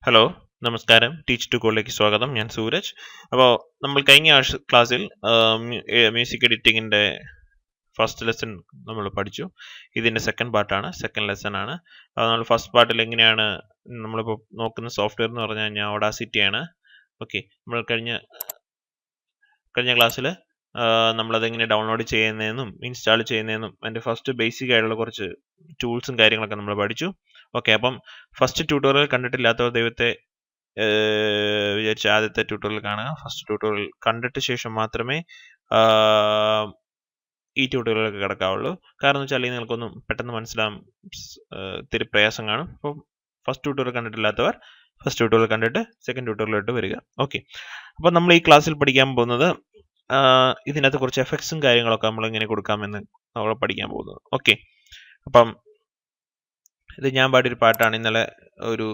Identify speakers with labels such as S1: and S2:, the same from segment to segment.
S1: Hello, നമസ്കാരം. Teach to കോളിലേക്ക് സ്വാഗതം. ഞാൻ സൂരജ്. അപ്പോൾ നമ്മൾ കഴിഞ്ഞ ക്ലാസ്സിൽ മ്യൂസിക് എഡിറ്റിങ്ങിൻ്റെ ഫസ്റ്റ് ലെസൺ നമ്മൾ പഠിച്ചു. ഇതിൻ്റെ സെക്കൻഡ് ലെസൺ ആണ്. നമ്മൾ ഫസ്റ്റ് പാർട്ടിൽ എങ്ങനെയാണ് നമ്മളിപ്പോൾ നോക്കുന്ന സോഫ്റ്റ്വെയർ എന്ന് പറഞ്ഞു കഴിഞ്ഞാൽ ഓഡാസിറ്റി ആണ്. ഓക്കെ, നമ്മൾ കഴിഞ്ഞ ക്ലാസ്സിൽ നമ്മളതെങ്ങനെ ഡൗൺലോഡ് ചെയ്യുന്നതെന്നും ഇൻസ്റ്റാൾ ചെയ്യുന്നതെന്നും അതിൻ്റെ ഫസ്റ്റ് ബേസിക് ആയിട്ടുള്ള കുറച്ച് ടൂൾസും കാര്യങ്ങളൊക്കെ നമ്മൾ പഠിച്ചു. ഓക്കെ, അപ്പം ഫസ്റ്റ് ട്യൂട്ടോറിയൽ കണ്ടിട്ടില്ലാത്തവർ ദൈവത്തെ വിചാരിച്ച ആദ്യത്തെ ട്യൂട്ടോറിയൽ കാണുക. ഫസ്റ്റ് ട്യൂട്ടോറിയൽ കണ്ടിട്ട് ശേഷം മാത്രമേ ഈ ട്യൂട്ടോറിയലൊക്കെ കിടക്കാവുള്ളൂ. കാരണം എന്ന് വെച്ചാൽ നിങ്ങൾക്കൊന്നും പെട്ടെന്ന് മനസ്സിലാവും, ഇത്തിരി പ്രയാസം കാണും. അപ്പം ഫസ്റ്റ് ട്യൂട്ടോറിയൽ കണ്ടിട്ടില്ലാത്തവർ ഫസ്റ്റ് ട്യൂട്ടോറിയൽ കണ്ടിട്ട് സെക്കൻഡ് ട്യൂട്ടോറിയലോട്ട് വരിക. ഓക്കെ, അപ്പം നമ്മൾ ഈ ക്ലാസ്സിൽ പഠിക്കാൻ പോകുന്നത് ഇതിനകത്ത് കുറച്ച് എഫക്ട്സും കാര്യങ്ങളൊക്കെ നമ്മൾ എങ്ങനെ കൊടുക്കാമെന്ന് നമ്മൾ പഠിക്കാൻ പോകുന്നത്. ഓക്കെ, അപ്പം ഇത് ഞാൻ പാടിയൊരു പാട്ടാണ്. ഇന്നലെ ഒരു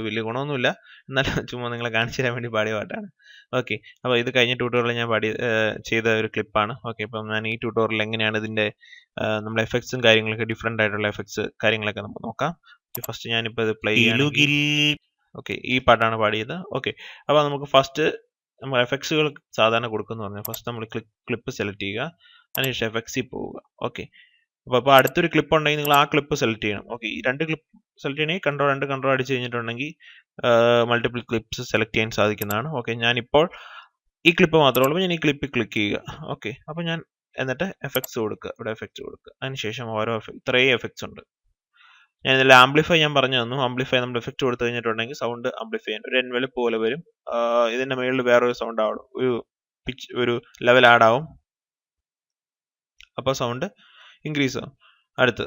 S1: വലിയ ഗുണമൊന്നുമില്ല, എന്നാലും ചുമ്മാ നിങ്ങളെ കാണിച്ചു തരാൻ വേണ്ടി പാടിയ പാട്ടാണ്. ഓക്കെ, അപ്പോൾ ഇത് കഴിഞ്ഞ ട്യൂട്ടോറിയലിൽ ഞാൻ ചെയ്ത ഒരു ക്ലിപ്പാണ്. ഓക്കെ, അപ്പം ഞാൻ ഈ ട്യൂട്ടോറിയൽ എങ്ങനെയാണ് ഇതിൻ്റെ നമ്മുടെ എഫക്ട്സും കാര്യങ്ങളൊക്കെ ഡിഫറെൻ്റ് ആയിട്ടുള്ള എഫക്ട്സ് കാര്യങ്ങളൊക്കെ നമുക്ക് നോക്കാം. ഫസ്റ്റ് ഞാനിപ്പോൾ ഇത് പ്ലേ ചെയ്യുകയാണെങ്കിൽ ഓക്കെ, ഈ പാട്ടാണ് പാടിയത്. ഓക്കെ, അപ്പോൾ നമുക്ക് ഫസ്റ്റ് നമ്മൾ എഫക്ട്സുകൾ സാധാരണ കൊടുക്കുന്നു പറഞ്ഞാൽ ഫസ്റ്റ് നമ്മൾ ക്ലിപ്പ് സെലക്ട് ചെയ്യുക, അതിനുശേഷം എഫക്ട്സിൽ പോവുക. ഓക്കെ, അപ്പോൾ അടുത്തൊരു ക്ലിപ്പ് ഉണ്ടെങ്കിൽ നിങ്ങൾ ആ ക്ലിപ്പ് സെലക്ട് ചെയ്യണം. ഓക്കെ, ഈ രണ്ട് ക്ലിപ്പ് സെലക്ട് ചെയ്യണമെങ്കിൽ കൺട്രോൾ അടിച്ച് കഴിഞ്ഞിട്ടുണ്ടെങ്കിൽ മൾട്ടിപ്പിൾ ക്ലിപ്സ് സെലക്ട് ചെയ്യാൻ സാധിക്കുന്നതാണ്. ഓക്കെ, ഞാനിപ്പോൾ ഈ ക്ലിപ്പ് മാത്രമേ ഉള്ളൂ, ഞാൻ ഈ ക്ലിപ്പിൽ ക്ലിക്ക് ചെയ്യുക. ഓക്കെ, അപ്പോൾ ഞാൻ എന്നിട്ട് എഫക്ട്സ് കൊടുക്കുക, ഇവിടെ എഫക്ട്സ് കൊടുക്കുക. അതിനുശേഷം ഓരോ ഇത്രയും എഫക്ട്സ് ഉണ്ട്. ഞാൻ ഇതിൽ ആംപ്ലിഫൈ ഞാൻ പറഞ്ഞു തന്നു. ആംപ്ലിഫൈ നമ്മൾ എഫക്ട് കൊടുത്തു കഴിഞ്ഞിട്ടുണ്ടെങ്കിൽ സൗണ്ട് ആംപ്ലിഫൈ ചെയ്യാൻ ഒരു എൻവലപ്പ് പോലെ വരും. ഇതിന്റെ മുകളിൽ വേറൊരു സൗണ്ട് ആവും, ഒരു ലെവൽ ആഡ് ആവും. അപ്പോൾ സൗണ്ട് ഇൻക്രീസ് ആവും. അടുത്ത്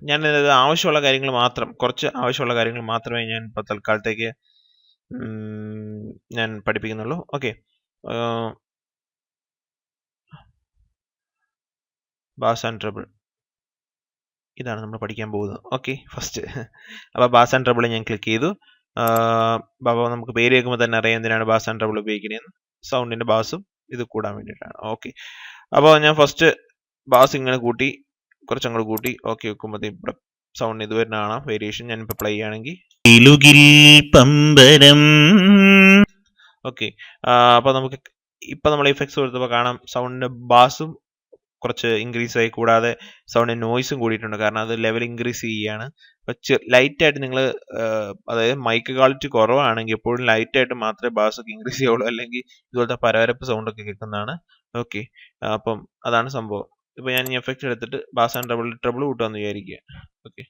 S1: ഞാൻ ആവശ്യമുള്ള കാര്യങ്ങൾ മാത്രം, കുറച്ച് ആവശ്യമുള്ള കാര്യങ്ങൾ മാത്രമേ ഞാൻ ഇപ്പോൾ തൽക്കാലത്തേക്ക് ഞാൻ പഠിപ്പിക്കുന്നുള്ളൂ. ഓക്കെ, ബാസ് ആൻഡ് ട്രബിൾ ഇതാണ് നമ്മൾ പഠിക്കാൻ പോകുന്നത്. ഓക്കെ, ഫസ്റ്റ് അപ്പോൾ ബാസ് ആൻഡ് ട്രബിൾ ഞാൻ ക്ലിക്ക് ചെയ്തു. അപ്പോൾ നമുക്ക് പേര് കേൾക്കുമ്പോൾ തന്നെ അറിയാം എന്തിനാണ് ബാസ് ആൻഡ് ട്രബിൾ ഉപയോഗിക്കുന്നതെന്ന്. സൗണ്ടിന്റെ ബാസും ഇത് കൂടാൻ വേണ്ടിയിട്ടാണ്. ഓക്കെ, അപ്പോൾ ഞാൻ ഫസ്റ്റ് ബാസ് ഇങ്ങനെ കൂട്ടി, കുറച്ചങ്ങോട്ട് കൂട്ടി. ഓക്കെ, വെക്കുമ്പോൾ ഇവിടെ സൗണ്ട് ഇത് വരുന്ന കാണാം, വേരിയേഷൻ. ഞാനിപ്പോൾ പ്ലേ ആണെങ്കിൽ ഓക്കെ, അപ്പോൾ നമുക്ക് ഇപ്പം നമ്മൾ ഇഫക്ട്സ് കൊടുത്തപ്പോൾ കാണാം സൗണ്ടിന്റെ ബാസും കുറച്ച് ഇൻക്രീസ് ആയി, കൂടാതെ സൗണ്ടിന്റെ നോയ്സും കൂടിയിട്ടുണ്ട്. കാരണം അത് ലെവൽ ഇൻക്രീസ് ചെയ്യുകയാണ്. അപ്പോൾ ലൈറ്റായിട്ട് നിങ്ങൾ, അതായത് മൈക്ക് ക്വാളിറ്റി കുറവാണെങ്കിൽ എപ്പോഴും ലൈറ്റായിട്ട് മാത്രമേ ബാസ് ഒക്കെ ഇൻക്രീസ് ചെയ്യുള്ളൂ, അല്ലെങ്കിൽ ഇതുപോലത്തെ പരവരപ്പ് സൗണ്ട് ഒക്കെ കിട്ടുന്നതാണ്. ഓക്കെ, അപ്പം അതാണ് സംഭവം. ഇപ്പോൾ ഞാൻ ഈ എഫക്റ്റ് എടുത്തിട്ട് ബാസ് ആൻഡ് ട്രബിൾ കൂട്ടാമെന്ന് വിചാരിക്കുക. ഓക്കെ,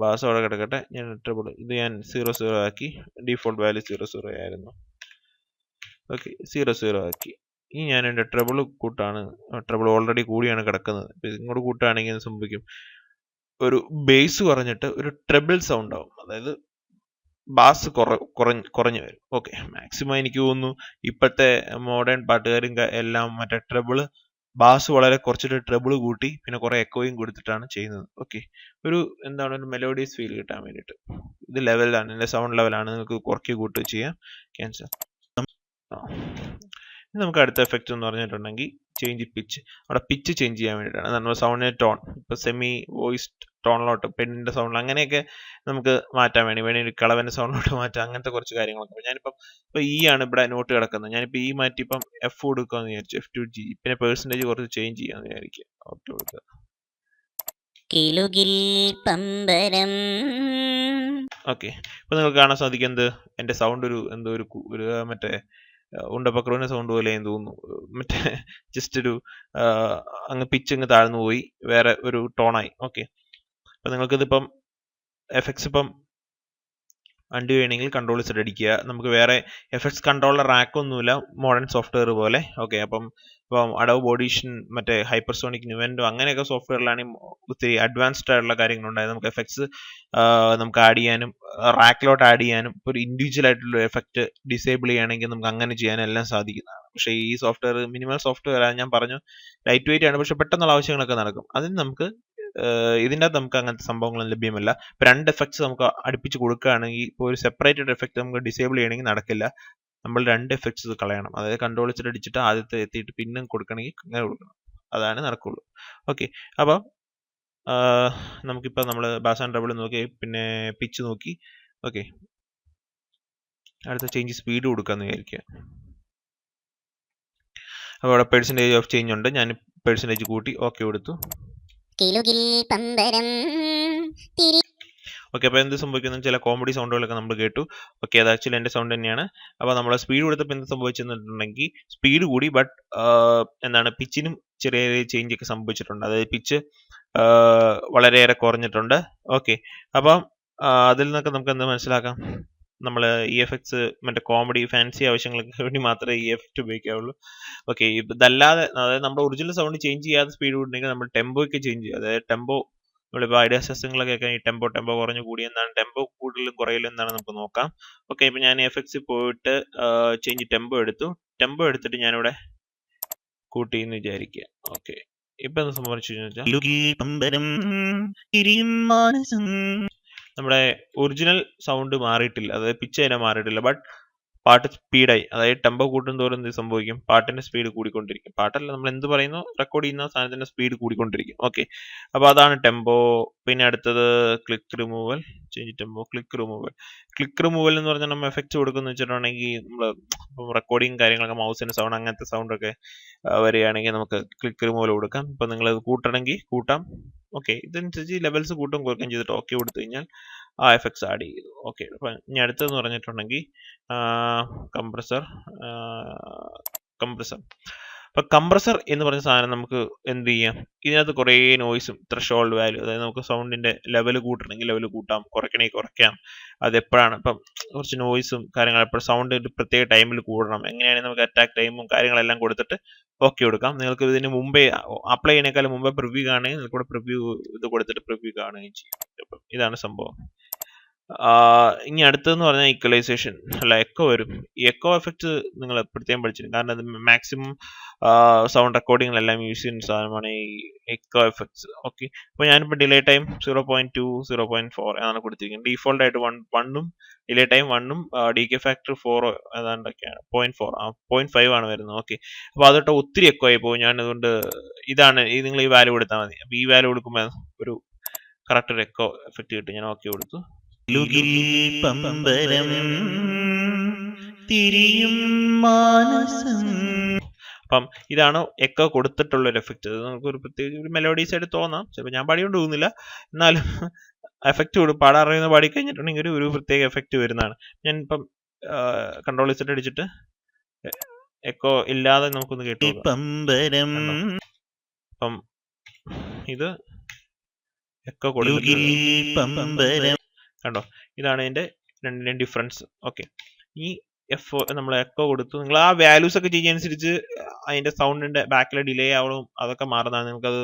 S1: ബാസ് അവിടെ കിടക്കട്ടെ. ഞാൻ ട്രബിൾ ഇത് ഞാൻ 0 ആക്കി. ഡിഫോൾട്ട് വാല്യൂ 0 ആയിരുന്നു. ഓക്കെ, 0 ആക്കി. ഇനി ഞാൻ എൻ്റെ ട്രബിൾ കൂട്ടാണ്. ട്രബിൾ ഓൾറെഡി കൂടിയാണ് കിടക്കുന്നത്. ഇങ്ങോട്ട് കൂട്ടുകയാണെങ്കിൽ എന്ത് സംഭവിക്കും? ഒരു ബേസ് കുറഞ്ഞിട്ട് ഒരു ട്രബിൾ സൗണ്ട് ആവും, അതായത് ബാസ് കുറഞ്ഞു വരും. ഓക്കെ, മാക്സിമം എനിക്ക് തോന്നുന്നു ഇപ്പോഴത്തെ മോഡേൺ പാട്ടുകാരും എല്ലാം മറ്റേ ട്രബിൾ ബാസ് വളരെ കുറച്ചിട്ട് ട്രബിൾ കൂട്ടി പിന്നെ കുറെ എക്കോയും കൊടുത്തിട്ടാണ് ചെയ്യുന്നത്. ഓക്കെ, ഒരു മെലോഡിയസ് ഫീൽ കിട്ടാൻ വേണ്ടിയിട്ട്. ഇത് ലെവലാണ്, എൻ്റെ സൗണ്ട് ലെവലാണ്. നിങ്ങൾക്ക് കുറയ്ക്ക് കൂട്ട് ചെയ്യാം. ക്യാൻസൽ. നമുക്ക് അടുത്ത എഫക്റ്റ് എന്ന് പറഞ്ഞിട്ടുണ്ടെങ്കിൽ ചേഞ്ച് പിച്ച്. അവിടെ പിച്ച് ചേഞ്ച് ചെയ്യാൻ വേണ്ടിയിട്ടാണ്. നമ്മൾ സൗണ്ടിന്റെ ടോൺ ഇപ്പോൾ സെമി വോയിസ് ടോണിലോട്ട്, പെണ്ണിന്റെ സൗണ്ടിൽ അങ്ങനെയൊക്കെ നമുക്ക് മാറ്റാൻ വേണ്ടി ഒരു കളവന്റെ സൗണ്ടിലോട്ട് മാറ്റാം. അങ്ങനത്തെ കുറച്ച് കാര്യങ്ങളൊക്കെ. ഞാനിപ്പം ഈ ആണ് ഇവിടെ നോട്ട് കിടക്കുന്നത്. ഞാനിപ്പോൾ ഈ മാറ്റി ഇപ്പം F കൊടുക്കാന്ന് വിചാരിച്ചു, F2G. പിന്നെ പെർസെൻറ്റേജ് കുറച്ച് ചേഞ്ച് ചെയ്യാന്ന് വിചാരിക്കുക. ഓക്കെ കൊടുക്കുക. ഓക്കെ, ഇപ്പൊ നിങ്ങൾക്ക് കാണാൻ സാധിക്കും എന്ത്, എന്റെ സൗണ്ട് ഒരു മറ്റേ ഉണ്ടപ്പക്രുവിന്റെ സൗണ്ട് പോലെ തോന്നുന്നു. മറ്റേ ജസ്റ്റ് ഒരു അങ്ങ് പിച്ച് അങ്ങ് താഴ്ന്നു പോയി, വേറെ ഒരു ടോണായി. ഓക്കെ, അപ്പൊ നിങ്ങൾക്കിതിപ്പം എഫക്ട്സ് ഇപ്പം അൺഡു ചെയ്യണമെങ്കിൽ കൺട്രോൾ സെറ്റ് അടിക്കുക. നമുക്ക് വേറെ എഫക്ട്സ് കൺട്രോളർ റാക്ക് ഒന്നുമില്ല മോഡേൺ സോഫ്റ്റ്വെയർ പോലെ. ഓക്കെ, അപ്പം അഡോബ് ഓഡിഷൻ, മറ്റേ ഹൈപ്പർസോണിക് നുവൻഡോ അങ്ങനെയൊക്കെ സോഫ്റ്റ്വെയറിലാണെങ്കിൽ ഒത്തിരി അഡ്വാൻസ്ഡ് ആയിട്ടുള്ള കാര്യങ്ങളുണ്ടായത്. നമുക്ക് എഫക്ട്സ് നമുക്ക് ആഡ് ചെയ്യാനും റാക്കിലോട്ട് ആഡ് ചെയ്യാനും, ഒരു ഇൻഡിവിജ്വൽ ആയിട്ടുള്ള എഫക്റ്റ് ഡിസേബിൾ ചെയ്യുകയാണെങ്കിൽ നമുക്ക് അങ്ങനെ ചെയ്യാനും എല്ലാം സാധിക്കുന്നതാണ്. പക്ഷേ ഈ സോഫ്റ്റ്വെയർ മിനിമൽ സോഫ്റ്റ്വെയർ ആണ്, ഞാൻ പറഞ്ഞു ലൈറ്റ് വെയിറ്റ് ആണ്, പക്ഷെ പെട്ടെന്നുള്ള ആവശ്യങ്ങളൊക്കെ നടക്കും. അതിന് നമുക്ക് ഇതിൻ്റെ അകത്ത് നമുക്ക് അങ്ങനത്തെ സംഭവങ്ങളൊന്നും ലഭ്യമല്ല. ഇപ്പം രണ്ട് എഫക്ട്സ് നമുക്ക് അടുപ്പിച്ച് കൊടുക്കുകയാണെങ്കിൽ, ഇപ്പോൾ ഒരു സെപ്പറേറ്റഡ് എഫക്ട് നമുക്ക് ഡിസേബിൾ ചെയ്യണമെങ്കിൽ നടക്കില്ല. നമ്മൾ രണ്ട് എഫക്ട്സ് കളയണം. അതായത് കൺട്രോൾ വെച്ചിട്ട് അടിച്ചിട്ട് ആദ്യത്തെ എത്തിയിട്ട് പിന്നെ കൊടുക്കണമെങ്കിൽ അങ്ങനെ കൊടുക്കണം. അതാണ് നടക്കുള്ളൂ. ഓക്കെ, അപ്പം നമുക്കിപ്പോൾ നമ്മൾ ബാസ് ആൻഡ് ട്രബിൾ നോക്കി, പിന്നെ പിച്ച് നോക്കി. ഓക്കെ, അടുത്ത ചേഞ്ച് സ്പീഡ് കൊടുക്കാമെന്ന് വിചാരിക്കുക. അപ്പോൾ അവിടെ പെർസെൻറ്റേജ് ഓഫ് ചേഞ്ച് ഉണ്ട്, ഞാൻ പെർസെൻറ്റേജ് കൂട്ടി ഓക്കെ കൊടുത്തു. ഓക്കെ, അപ്പോൾ എന്ത് സംഭവിക്കുന്നു, ചില കോമഡി സൗണ്ടുകളൊക്കെ നമ്മൾ കേട്ടു. ഓക്കെ, അത് ആക്ച്വലി എൻ്റെ സൗണ്ട് തന്നെയാണ്. അപ്പോൾ നമ്മൾ സ്പീഡ് കൊടുത്തപ്പോൾ എന്ത് സംഭവിച്ചെന്നുണ്ടെങ്കിൽ സ്പീഡ് കൂടി, ബട്ട് എന്താണ് പിച്ചിനും ചെറിയ ചേഞ്ച് ഒക്കെ സംഭവിച്ചിട്ടുണ്ട്. അതായത് പിച്ച് വളരെയേറെ കുറഞ്ഞിട്ടുണ്ട്. ഓക്കെ, അപ്പം അതിൽ നിന്നൊക്കെ നമുക്ക് എന്ത് മനസ്സിലാക്കാം, നമ്മൾ ഈ എഫക്ട്സ് മറ്റേ കോമഡി ഫാൻസി ആവശ്യങ്ങൾക്ക് വേണ്ടി മാത്രമേ ഈ എഫക്റ്റ് ഉപയോഗിക്കാവുള്ളൂ. ഓക്കെ, ഇതല്ലാതെ അതായത് നമ്മുടെ ഒറിജിനൽ സൗണ്ട് ചേഞ്ച് ചെയ്യാതെ സ്പീഡ് കൂട്ടുന്നെങ്കിൽ നമ്മൾ ടെമ്പോ ഒക്കെ ചേഞ്ച് ചെയ്യും. അതായത് ടെമ്പോ നമ്മളിപ്പോൾ ഐഡിയ സെഷങ്ങളൊക്കെ ഈ ടെമ്പോ കുറഞ്ഞു കൂടി എന്താണ്, ടെമ്പോ കൂടുതലും കുറയിലും എന്താണ് നമുക്ക് നോക്കാം. ഓക്കെ, ഇപ്പം ഞാൻ എഫക്ട്സ് പോയിട്ട് ചേഞ്ച് ടെമ്പോ എടുത്തിട്ട് ഞാനിവിടെ കൂട്ടി എന്ന് വിചാരിക്കുക. ഓക്കെ, ഇപ്പം എന്താ സംഭവിച്ചു വെച്ചാൽ നമ്മുടെ ഒറിജിനൽ സൗണ്ട് മാറിയിട്ടില്ല, അതായത് പിച്ച് അതിനെ മാറിയിട്ടില്ല, ബട്ട് പാട്ട് സ്പീഡായി. അതായത് ടെമ്പോ കൂട്ടുന്തോറും എന്ത് സംഭവിക്കും, പാട്ടിന്റെ സ്പീഡ് കൂടിക്കൊണ്ടിരിക്കും. പാട്ടല്ല, നമ്മൾ എന്ത് പറയുന്നു, റെക്കോർഡ് ചെയ്യുന്ന സാധനത്തിന്റെ സ്പീഡ് കൂടിക്കൊണ്ടിരിക്കും. ഓക്കെ, അപ്പോൾ അതാണ് ടെമ്പോ. പിന്നെ അടുത്തത് click removal, change tempo, click removal എന്ന് പറഞ്ഞാൽ നമ്മൾ എഫക്ട്സ് കൊടുക്കുന്ന വെച്ചിട്ടുണ്ടെങ്കിൽ നമ്മൾ റെക്കോർഡിങ് കാര്യങ്ങളൊക്കെ മൗസിന്റെ സൗണ്ട് അങ്ങനത്തെ സൗണ്ടൊക്കെ വരികയാണെങ്കിൽ നമുക്ക് ക്ലിക്ക് റിമൂവൽ കൊടുക്കാം. ഇപ്പം നിങ്ങൾ കൂട്ടണമെങ്കിൽ കൂട്ടാം. ഓക്കെ, ഇതനുസരിച്ച് ലെവൽസ് കൂട്ടും കുറയ്ക്കുകയും ചെയ്തിട്ട് ഓക്കെ കൊടുത്തു കഴിഞ്ഞാൽ ആ എഫക്ട്സ് ആഡ് ചെയ്തു. ഓക്കെ, അപ്പം ഇനി അടുത്തതെന്ന് പറഞ്ഞിട്ടുണ്ടെങ്കിൽ കംപ്രസർ. അപ്പം കംപ്രസർ എന്ന് പറഞ്ഞ സാധനം നമുക്ക് എന്ത് ചെയ്യാം, ഇതിനകത്ത് കുറേ നോയ്സും ത്രഷോൾഡ് വാല്യൂ, അതായത് നമുക്ക് സൗണ്ടിന്റെ ലെവൽ കൂട്ടണമെങ്കിൽ ലെവൽ കൂട്ടാം, കുറയ്ക്കണമെങ്കിൽ കുറയ്ക്കാം. അതെപ്പോഴാണ് ഇപ്പം കുറച്ച് നോയ്സും കാര്യങ്ങളും എപ്പോഴും സൗണ്ട് ഒരു പ്രത്യേക ടൈമിൽ കൂടണം, എങ്ങനെയാണെങ്കിൽ നമുക്ക് അറ്റാക്ക് ടൈമും കാര്യങ്ങളെല്ലാം കൊടുത്തിട്ട് ഓക്കെ കൊടുക്കാം. നിങ്ങൾക്ക് ഇതിന് മുമ്പേ അപ്ലൈ ചെയ്യുന്നേക്കാളും മുമ്പേ പ്രിവ്യൂ കാണുകയും നിങ്ങൾക്ക് പ്രിവ്യൂ ഇത് കൊടുത്തിട്ട് പ്രിവ്യൂ കാണുകയും ചെയ്യും. അപ്പം ഇതാണ് സംഭവം. ഇനി അടുത്തതെന്ന് പറഞ്ഞാൽ ഈക്വലൈസേഷൻ അല്ല എക്കോ വരും. ഈ എക്കോ എഫക്റ്റ് നിങ്ങൾ പ്രത്യേകം പഠിച്ചിട്ടുണ്ട്, കാരണം അത് മാക്സിമം സൗണ്ട് റെക്കോർഡിങ്ങിലെല്ലാം യൂസ് ചെയ്യുന്ന സാധനമാണ് ഈ എക്കോ എഫക്ട്സ്. ഓക്കെ, അപ്പോൾ ഞാനിപ്പോൾ ഡിലേ ടൈം 0.2 0.4 ആണ് കൊടുത്തിരിക്കുന്നത്. ഡീഫോൾട്ട് ആയിട്ട് 1 ഡിലേ ടൈം 1 DK ഫാക്ടർ 4 ഏതാണ്ടൊക്കെയാണ് 0.5 ആണ് വരുന്നത്. ഓക്കെ, അപ്പോൾ അതൊട്ട് ഒത്തിരി എക്കോ ആയി പോകും. ഞാൻ അതുകൊണ്ട് ഇതാണ് നിങ്ങൾ ഈ വാല്യൂ കൊടുത്താൽ മതി. അപ്പോൾ ഈ വാല്യൂ കൊടുക്കുമ്പോൾ ഒരു കറക്റ്റ് ഒരു എക്കോ എഫക്റ്റ് കിട്ടും. ഞാൻ ഓക്കെ കൊടുത്തു. അപ്പം ഇതാണ് എക്കോ കൊടുത്തിട്ടുള്ള ഒരു എഫക്റ്റ്. നമുക്ക് ഒരു പ്രത്യേകിച്ച് ഒരു മെലോഡീസ് ആയിട്ട് തോന്നാം, ചിലപ്പോൾ ഞാൻ പാടിക്കൊണ്ട് പോകുന്നില്ല, എന്നാലും എഫക്റ്റ് പാടാറിയുന്ന പാടി കഴിഞ്ഞിട്ടുണ്ടെങ്കിൽ ഒരു പ്രത്യേക എഫക്റ്റ് വരുന്നതാണ്. ഞാൻ ഇപ്പം കൺട്രോൾ Z അടിച്ചിട്ട് എക്കോ ഇല്ലാതെ നമുക്കൊന്ന് കേട്ടു. അപ്പം ഇത് എക്കോ കൊടുത്തിട്ട് കണ്ടോ, ഇതാണ് ഇതിന്റെ രണ്ടിന്റെയും ഡിഫറൻസ്. ഓക്കെ, ഈ നമ്മൾ എക്കോ കൊടുത്തു. നിങ്ങൾ ആ വാല്യൂസ് ഒക്കെ ചെയ്യുന്നതനുസരിച്ച് അതിന്റെ സൗണ്ടിന്റെ ബാക്കിലെ ഡിലേ ആവണം അതൊക്കെ മാറുന്നതാണ്. നിങ്ങൾക്കത്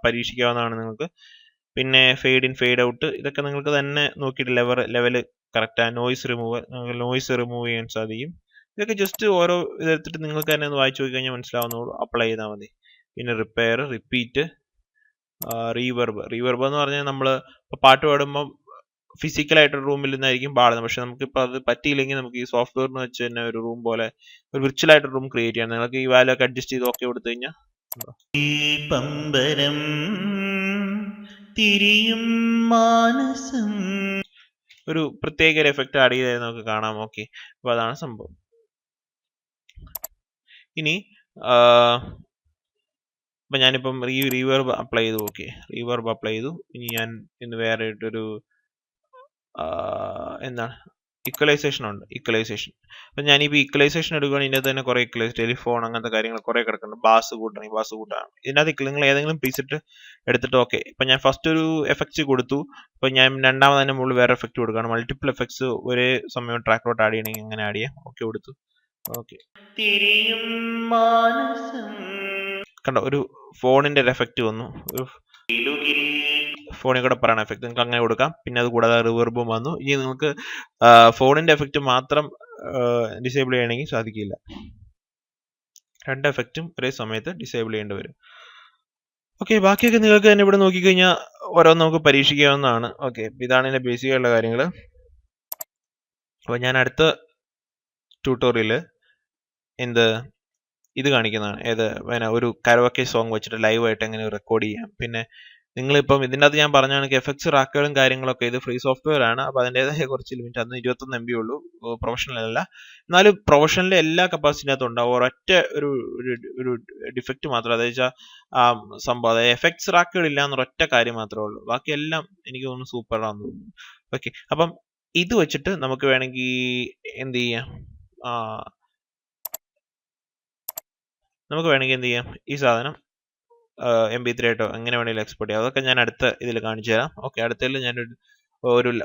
S1: പരീക്ഷിക്കാവുന്നതാണ് നിങ്ങൾക്ക്. പിന്നെ ഫെയ്ഡ് ഇൻ ഫെയ്ഡ് ഔട്ട് ഇതൊക്കെ നിങ്ങൾക്ക് തന്നെ നോക്കിയിട്ട് ലെവൽ കറക്റ്റ് നോയ്സ് റിമൂവ് ചെയ്യാൻ സാധിക്കും. ഇതൊക്കെ ജസ്റ്റ് ഓരോ ഇതെടുത്തിട്ട് നിങ്ങൾക്ക് തന്നെ ഒന്ന് വായിച്ചു നോക്കി കഴിഞ്ഞാൽ മനസ്സിലാവുന്നുള്ളൂ. അപ്ലൈ ചെയ്താൽ മതി. പിന്നെ റിപ്പയർ, റിപ്പീറ്റ്, റീവർബ് എന്ന് പറഞ്ഞാൽ നമ്മൾ പാട്ട് പാടുമ്പോൾ ഫിസിക്കലായിട്ടൊരു റൂമിൽ നിന്നായിരിക്കും പാടുന്നത്. പക്ഷെ നമുക്കിപ്പോൾ അത് പറ്റിയില്ലെങ്കിൽ നമുക്ക് ഈ സോഫ്റ്റ്വെയറിന് വെച്ച് തന്നെ ഒരു റൂം പോലെ ഒരു വിർച്വലായിട്ടൊരു റൂം ക്രിയേറ്റ് ചെയ്യാം. നിങ്ങൾക്ക് ഈ വാല്യൂ ഒക്കെ അഡ്ജസ്റ്റ് ചെയ്ത് ഓക്കെ കൊടുത്തു കഴിഞ്ഞാൽ ഒരു പ്രത്യേക ഒരു എഫക്റ്റ് ആഡ് ചെയ്താൽ നമുക്ക് കാണാം. ഓക്കെ, അപ്പോൾ അതാണ് സംഭവം. ഇനി അപ്പം ഞാനിപ്പം റീവർബ് അപ്ലൈ ചെയ്തു. ഓക്കെ, റീവർബ് അപ്ലൈ ചെയ്തു. ഇനി ഞാൻ ഇന്ന് വേറെ ആയിട്ടൊരു എന്താണ് ഇക്വലൈസേഷൻ ഉണ്ട്. അപ്പം ഞാനിപ്പോൾ ഇക്വലൈസേഷൻ എടുക്കുകയാണെങ്കിൽ ഇതിൻ്റെ തന്നെ കുറേ ടെലിഫോൺ അങ്ങനത്തെ കാര്യങ്ങൾ കുറേ കിടക്കുന്നുണ്ട്. ബാസ് കൂട്ടാണ്. ഇതിനകത്ത് നിങ്ങൾ ഏതെങ്കിലും പ്രീസെറ്റ് എടുത്തിട്ട് ഓക്കെ, ഇപ്പം ഞാൻ ഫസ്റ്റ് ഒരു എഫക്റ്റ് കൊടുത്തു. അപ്പം ഞാൻ രണ്ടാമത് തന്നെ മുകളിൽ വേറെ എഫക്റ്റ് കൊടുക്കുകയാണ്. മൾട്ടിപ്പിൾ എഫക്ട്സ് ഒരേ സമയം ട്രാക്കിലോട്ട് ആഡ് ചെയ്യണമെങ്കിൽ അങ്ങനെ ആഡ് ചെയ്യാം. ഓക്കെ കൊടുത്തു. ഓക്കെ, കണ്ടോ, ഒരു ഫോണിന്റെ ഒരു എഫക്റ്റ് വന്നു. ഒരു ഫോണിൽ കൂടെ പറയണ എഫക്റ്റ് നിങ്ങൾക്ക് അങ്ങനെ കൊടുക്കാം. പിന്നെ അത് കൂടാതെ റിവർബും വന്നു. ഇനി നിങ്ങൾക്ക് ഫോണിന്റെ എഫക്റ്റ് മാത്രം ഡിസേബിൾ ചെയ്യണമെങ്കിൽ സാധിക്കില്ല. രണ്ട് എഫക്റ്റും ഒരേ സമയത്ത് ഡിസേബിൾ ചെയ്യേണ്ടി വരും. ഓക്കെ, ബാക്കിയൊക്കെ നിങ്ങൾക്ക് തന്നെ ഇവിടെ നോക്കിക്കഴിഞ്ഞാൽ ഓരോന്ന് നമുക്ക് പരീക്ഷിക്കാവുന്നതാണ്. ഓക്കെ, ഇതാണ് ഇതിന്റെ ബേസിക് ആയിട്ടുള്ള കാര്യങ്ങൾ. അപ്പോൾ ഞാൻ അടുത്ത ട്യൂട്ടോറിയൽ ഇത് കാണിക്കുന്നതാണ്. ഒരു കരോക്കെ സോങ് വെച്ചിട്ട് ലൈവായിട്ട് എങ്ങനെ റെക്കോർഡ് ചെയ്യാം, പിന്നെ നിങ്ങളിപ്പം ഇതിൻ്റെ അകത്ത് ഞാൻ പറഞ്ഞ കണക്ക് എഫക്ട്സ് റാക്കുകളും കാര്യങ്ങളൊക്കെ ഇത് ഫ്രീ സോഫ്റ്റ്വെയർ ആണ്. അപ്പോൾ അതിൻ്റെതായ കുറച്ച് ലിമിറ്റ്, അന്ന് 21 MB ഉള്ളൂ, പ്രൊഫഷണൽ അല്ല. എന്നാലും പ്രൊഫഷണലിലെ എല്ലാ കപ്പാസിറ്റിനകത്തും ഉണ്ടാവും. ഒരൊറ്റ ഒരു ഡിഫക്റ്റ് മാത്രം, അതായത് വെച്ചാൽ സംഭവം, അതായത് എഫക്ട്സ് റാക്കുകൾ ഇല്ല എന്നൊരൊറ്റ കാര്യം മാത്രമേ ഉള്ളൂ. ബാക്കിയെല്ലാം എനിക്ക് തോന്നുന്നു സൂപ്പറാണെന്ന് തോന്നുന്നു. ഓക്കെ, അപ്പം ഇത് വെച്ചിട്ട് നമുക്ക് വേണമെങ്കിൽ എന്ത് ചെയ്യാം, നമുക്ക് വേണമെങ്കിൽ എന്ത് ചെയ്യാം, ഈ സാധനം MP3 ആയിട്ടോ എങ്ങനെ വേണമെങ്കിലും എക്സ്പോർട്ട് ചെയ്യാം. അതൊക്കെ ഞാൻ അടുത്ത ഇതിൽ കാണിച്ചു തരാം. ഓക്കെ, അടുത്തതിൽ ഞാനൊരു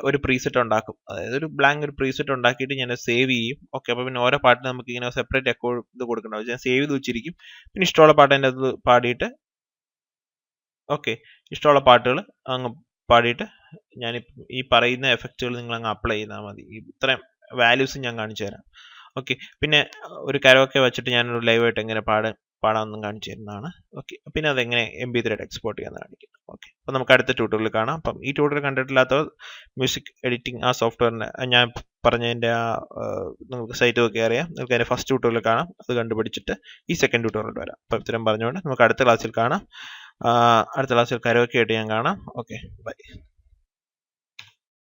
S1: ഒരു പ്രീസെറ്റ് ഉണ്ടാക്കും, അതായത് ഒരു ബ്ലാങ്ക് ഒരു പ്രീസെറ്റ് ഉണ്ടാക്കിയിട്ട് ഞാൻ സേവ് ചെയ്യും. ഓക്കെ, അപ്പോൾ പിന്നെ ഓരോ പാട്ടിന് നമുക്ക് ഇങ്ങനെ സെപ്പറേറ്റ് ഇത് കൊടുക്കണ്ടാവും. ഞാൻ സേവ് ചെയ്ത് വെച്ചിരിക്കും. പിന്നെ ഇഷ്ടമുള്ള പാട്ട് അതിൻ്റെ അത് പാടിയിട്ട്, ഓക്കെ, ഇഷ്ടമുള്ള പാട്ടുകൾ അങ്ങ് പാടിയിട്ട് ഞാൻ ഈ പറയുന്ന എഫക്റ്റുകൾ നിങ്ങൾ അങ്ങ് അപ്ലൈ ചെയ്താൽ മതി. ഇത്രയും വാല്യൂസ് ഞാൻ കാണിച്ചു തരാം. ഓക്കെ, പിന്നെ ഒരു കരോക്കെ വെച്ചിട്ട് ഞാനൊരു ലൈവായിട്ട് എങ്ങനെ പാടാമെന്നും കാണിച്ചു തരുന്നതാണ്. ഓക്കെ, പിന്നെ അതെങ്ങനെ MP3 ആയിട്ട് എക്സ്പോർട്ട് ചെയ്യാമെന്ന് കാണിക്കും. ഓക്കെ, അപ്പോൾ നമുക്ക് അടുത്ത ട്യൂട്ടോറിയൽ കാണാം. അപ്പം ഈ ട്യൂട്ടോറിയൽ കണ്ടിട്ടില്ലാത്തവർ മ്യൂസിക് എഡിറ്റിംഗ് ആ സോഫ്റ്റ്വെയറിൻ്റെ ഞാൻ പറഞ്ഞതിൻ്റെ നിങ്ങൾക്ക് സൈറ്റ് ഒക്കെ അറിയാം. നിങ്ങൾക്ക് അതിൻ്റെ ഫസ്റ്റ് ട്യൂട്ടോറിയൽ കാണാം, അത് കണ്ടുപിടിച്ചിട്ട് ഈ സെക്കൻഡ് ട്യൂട്ടോറിയൽ വരാം. അപ്പം ഇത്തരം പറഞ്ഞുകൊണ്ട് നമുക്ക് അടുത്ത ക്ലാസ്സിൽ കാണാം. അടുത്ത ക്ലാസ്സിൽ കരോക്കെ ആയിട്ട് ഞാൻ കാണാം. Okay, by.